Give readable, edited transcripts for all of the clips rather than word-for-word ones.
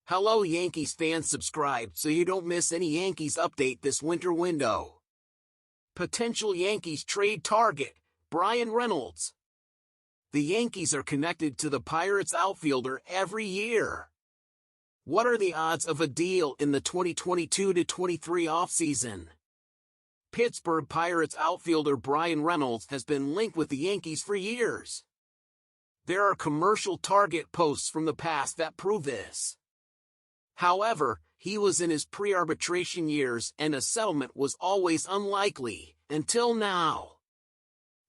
Hello Yankees fans, subscribe so you don't miss any Yankees update this winter window. Potential Yankees trade target, Bryan Reynolds. The Yankees are connected to the Pirates outfielder every year. What are the odds of a deal in the 2022-23 offseason? Pittsburgh Pirates outfielder Bryan Reynolds has been linked with the Yankees for years. There are commercial target posts from the past that prove this. However, he was in his pre-arbitration years and a settlement was always unlikely, until now.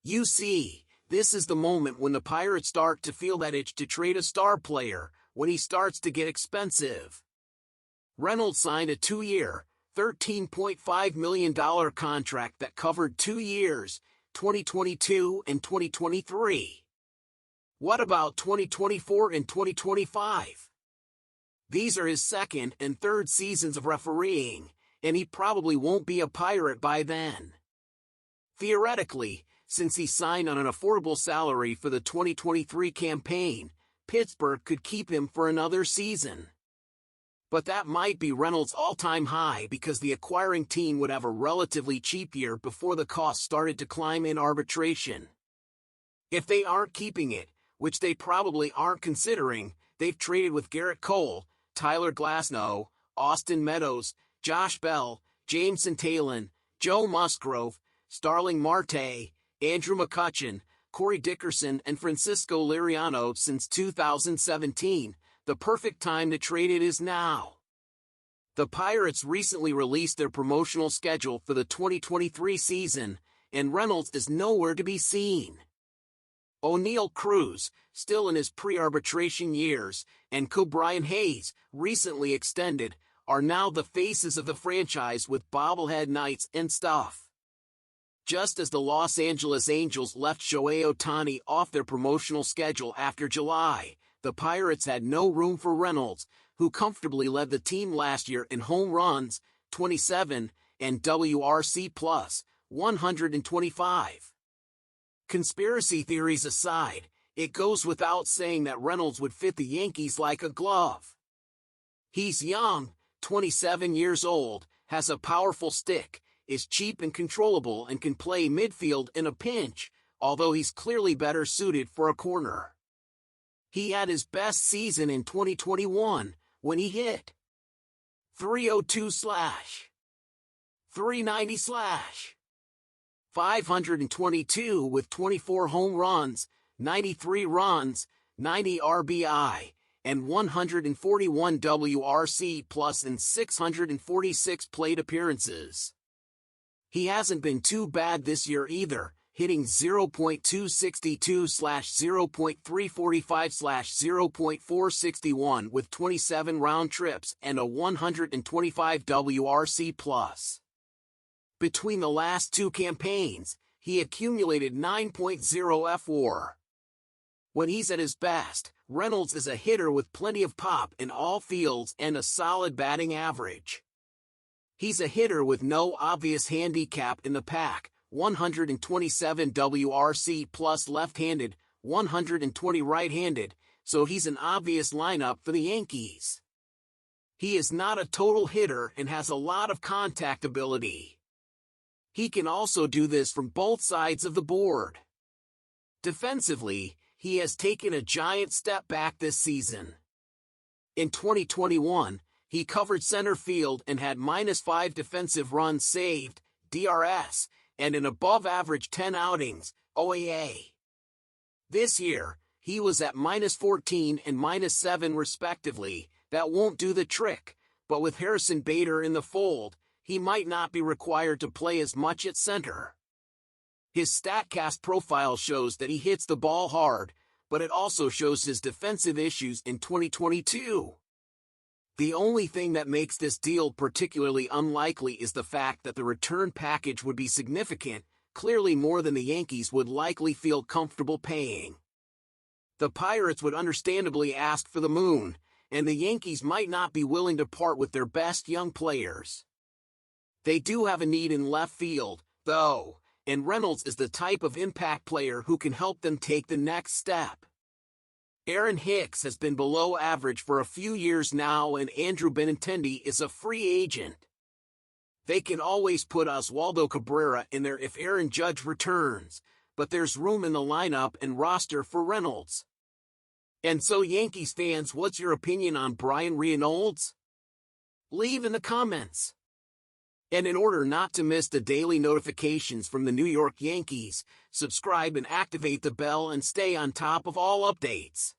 You see, this is the moment when the Pirates start to feel that itch to trade a star player, when he starts to get expensive. Reynolds signed a 2-year, $13.5 million contract that covered 2 years, 2022 and 2023. What about 2024 and 2025? These are his second and third seasons of refereeing, and he probably won't be a Pirate by then. Theoretically, since he signed on an affordable salary for the 2023 campaign, Pittsburgh could keep him for another season. But that might be Reynolds' all-time high because the acquiring team would have a relatively cheap year before the cost started to climb in arbitration. If they aren't keeping it, which they probably aren't considering, they've traded with Garrett Cole, Tyler Glasnow, Austin Meadows, Josh Bell, Jameson Taillon, Joe Musgrove, Starling Marte, Andrew McCutchen, Corey Dickerson and Francisco Liriano since 2017. The perfect time to trade it is now. The Pirates recently released their promotional schedule for the 2023 season, and Reynolds is nowhere to be seen. O'Neal Cruz, still in his pre-arbitration years, and Brian Hayes, recently extended, are now the faces of the franchise with bobblehead nights and stuff. Just as the Los Angeles Angels left Shohei Ohtani off their promotional schedule after July, the Pirates had no room for Reynolds, who comfortably led the team last year in home runs, 27, and WRC+, 125. Conspiracy theories aside, it goes without saying that Reynolds would fit the Yankees like a glove. He's young, 27 years old, has a powerful stick, is cheap and controllable and can play midfield in a pinch, although he's clearly better suited for a corner. He had his best season in 2021, when he hit .302/, .390/, 522 with 24 home runs, 93 runs, 90 RBI, and 141 WRC+ in 646 plate appearances. He hasn't been too bad this year either, hitting .262/0.345/0.461 with 27 round trips and a 125 WRC+. Between the last two campaigns, he accumulated 9.0 F/WAR. When he's at his best, Reynolds is a hitter with plenty of pop in all fields and a solid batting average. He's a hitter with no obvious handicap in the pack, 127 WRC+ left-handed, 120 right-handed, so he's an obvious lineup for the Yankees. He is not a total hitter and has a lot of contact ability. He can also do this from both sides of the board. Defensively, he has taken a giant step back this season. In 2021, he covered center field and had -5 defensive runs saved, DRS, and an above-average 10 outings, OAA. This year, he was at -14 and -7 respectively. That won't do the trick, but with Harrison Bader in the fold, he might not be required to play as much at center. His StatCast profile shows that he hits the ball hard, but it also shows his defensive issues in 2022. The only thing that makes this deal particularly unlikely is the fact that the return package would be significant, clearly more than the Yankees would likely feel comfortable paying. The Pirates would understandably ask for the moon, and the Yankees might not be willing to part with their best young players. They do have a need in left field, though, and Reynolds is the type of impact player who can help them take the next step. Aaron Hicks has been below average for a few years now, and Andrew Benintendi is a free agent. They can always put Oswaldo Cabrera in there if Aaron Judge returns, but there's room in the lineup and roster for Reynolds. And so, Yankees fans, what's your opinion on Bryan Reynolds? Leave in the comments. And in order not to miss the daily notifications from the New York Yankees, subscribe and activate the bell and stay on top of all updates.